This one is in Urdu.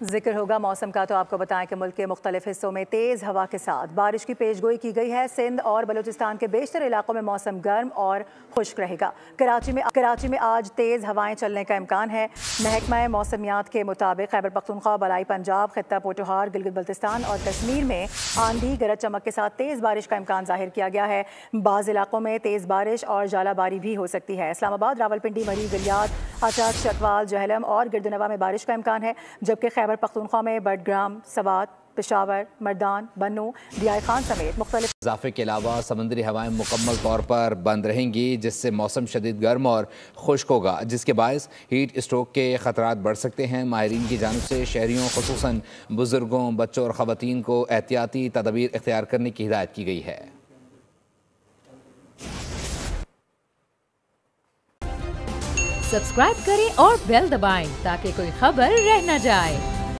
ذکر ہوگا موسم کا تو آپ کو بتائیں کہ ملک کے مختلف حصوں میں تیز ہوا کے ساتھ بارش کی پیش گوئی کی گئی ہے۔ سندھ اور بلوچستان کے بیشتر علاقوں میں موسم گرم اور خشک رہے گا۔ کراچی میں آج تیز ہوائیں چلنے کا امکان ہے۔ محکمہ موسمیات کے مطابق خیبر پختونخوا، بالائی پنجاب، خطہ پوٹھوہار، گلگت بلتستان اور کشمیر میں آندھی گرج چمک کے ساتھ تیز بارش کا امکان ظاہر کیا گیا ہے۔ بعض علاقوں میں تیز بارش اور ژالہ باری بھی ہو سکتی ہے۔ اسلام آباد، راولپنڈی، مری، گلیاد، اٹک، چکوال، جہلم اور گردنوا میں بارش کا امکان ہے، جبکہ خیبر پختونخوا میں بٹگرام، سوات، پشاور، مردان، بنو، ڈیائی خان سمیت مختلف اضافے کے علاوہ سمندری ہوائیں مکمل طور پر بند رہیں گی، جس سے موسم شدید گرم اور خشک ہوگا، جس کے باعث ہیٹ اسٹروک کے خطرات بڑھ سکتے ہیں۔ ماہرین کی جانب سے شہریوں خصوصاً بزرگوں، بچوں اور خواتین کو احتیاطی تدابیر اختیار کرنے کی ہدایت کی گئی ہے۔ سبسکرائب کریں اور بیل دبائیں تاکہ کوئی خبر رہ نہ جائے۔